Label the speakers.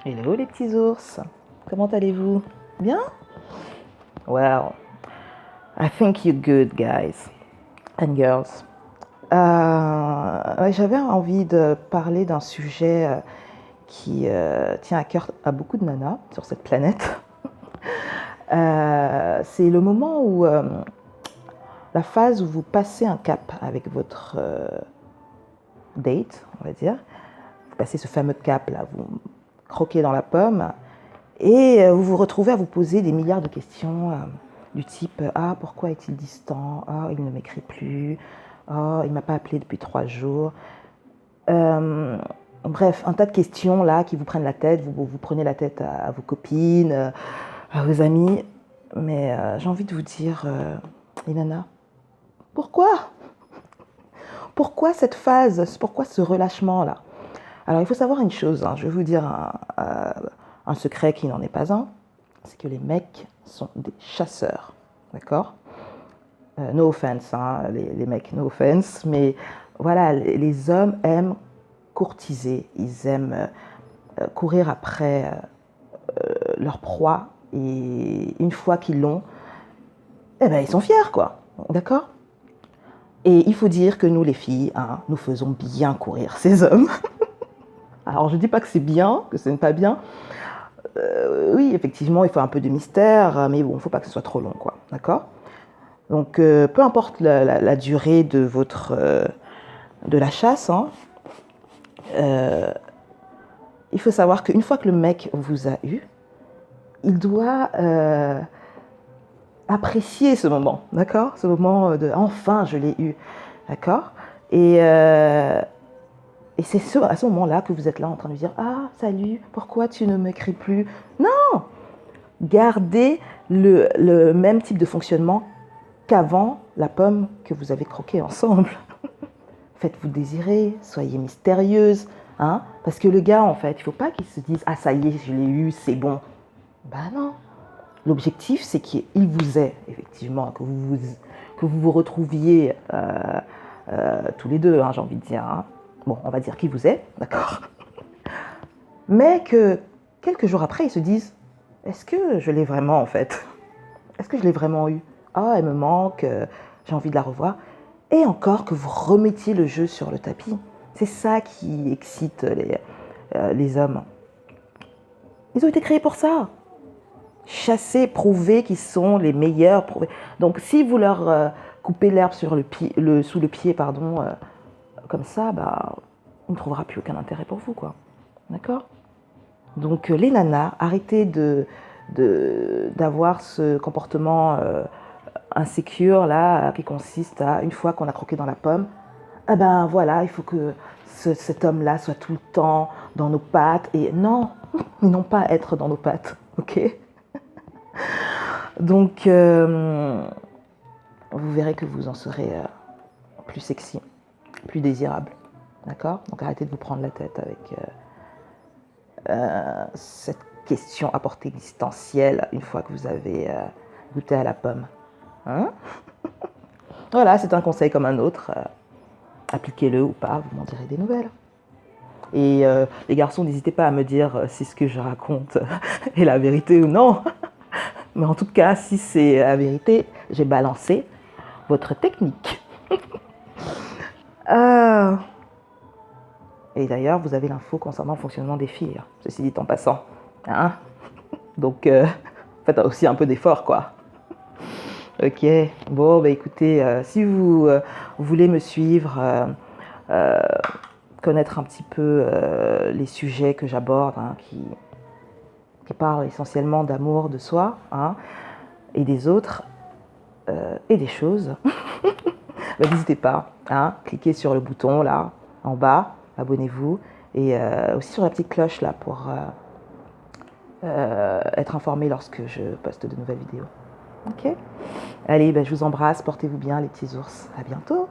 Speaker 1: Hello les petits ours, comment allez-vous? Bien? Well, I think you're good guys and girls. Ouais, j'avais envie de parler d'un sujet qui tient à cœur à beaucoup de nanas sur cette planète. C'est le moment où la phase où vous passez un cap avec votre date, on va dire. Vous passez ce fameux cap là, vous croquez dans la pomme et vous vous retrouvez à vous poser des milliards de questions du type ah, pourquoi est-il distant? Ah, il ne m'écrit plus. Oh, il ne m'a pas appelé depuis 3 jours. Bref, un tas de questions là qui vous prennent la tête. Vous prenez la tête à vos copines, à vos amis. Mais j'ai envie de vous dire, les nanas, pourquoi? Pourquoi cette phase? Pourquoi ce relâchement là? Alors il faut savoir une chose, hein, je vais vous dire un secret qui n'en est pas un, c'est que les mecs sont des chasseurs, d'accord? No offense, hein, les mecs, no offense, mais voilà, les hommes aiment courtiser, ils aiment courir après leur proie, et une fois qu'ils l'ont, eh ben, ils sont fiers, quoi, d'accord? Et il faut dire que nous, les filles, hein, nous faisons bien courir ces hommes. Alors, je ne dis pas que c'est bien, que ce n'est pas bien. Oui, effectivement, il faut un peu de mystère, mais bon, il ne faut pas que ce soit trop long, quoi, d'accord? Donc, peu importe la durée de de la chasse, hein, il faut savoir qu'une fois que le mec vous a eu, il doit apprécier ce moment, d'accord? Ce moment de enfin je l'ai eu, d'accord? Et c'est à ce moment-là que vous êtes là en train de dire ah salut, pourquoi tu ne m'écris plus? Non, gardez le même type de fonctionnement qu'avant la pomme que vous avez croquée ensemble. Faites-vous désirer, soyez mystérieuse, hein? Parce que le gars en fait, il ne faut pas qu'il se dise ah ça y est, je l'ai eu, c'est bon. Ben non. L'objectif, c'est qu'il vous ait, effectivement, que vous retrouviez tous les deux, hein, j'ai envie de dire. Hein. Bon, on va dire qu'il vous est, d'accord? Mais que quelques jours après, ils se disent, est-ce que je l'ai vraiment, en fait? Est-ce que je l'ai vraiment eu? Ah, elle me manque, j'ai envie de la revoir. Et encore que vous remettiez le jeu sur le tapis. C'est ça qui excite les hommes. Ils ont été créés pour ça. Chasser, prouver qu'ils sont les meilleurs. Prouver. Donc, si vous leur coupez l'herbe sous le pied, pardon, comme ça, bah, on ne trouvera plus aucun intérêt pour vous, quoi. D'accord? Donc, les nanas, arrêtez d'avoir ce comportement insécure, là, qui consiste à, une fois qu'on a croqué dans la pomme, ah ben voilà, il faut que cet homme-là soit tout le temps dans nos pattes. Et non, ils n'ont pas à être dans nos pattes, ok? Donc, vous verrez que vous en serez plus sexy, plus désirable. D'accord? Donc, arrêtez de vous prendre la tête avec cette question à portée existentielle une fois que vous avez goûté à la pomme. Hein? Voilà, c'est un conseil comme un autre. Appliquez-le ou pas, vous m'en direz des nouvelles. Et les garçons, n'hésitez pas à me dire si ce que je raconte est la vérité ou non. Mais en tout cas, si c'est la vérité, j'ai balancé votre technique. Et d'ailleurs, vous avez l'info concernant le fonctionnement des filles, ceci dit en passant. Hein? Donc, faites aussi un peu d'effort, quoi. Ok, bon, bah écoutez, si vous voulez me suivre, connaître un petit peu les sujets que j'aborde, hein, qui parlent essentiellement d'amour, de soi, hein, et des autres, et des choses, bah, n'hésitez pas, hein, cliquez sur le bouton là, en bas, abonnez-vous, et aussi sur la petite cloche là pour être informé lorsque je poste de nouvelles vidéos. Ok? Allez, bah, je vous embrasse, portez-vous bien les petits ours, à bientôt!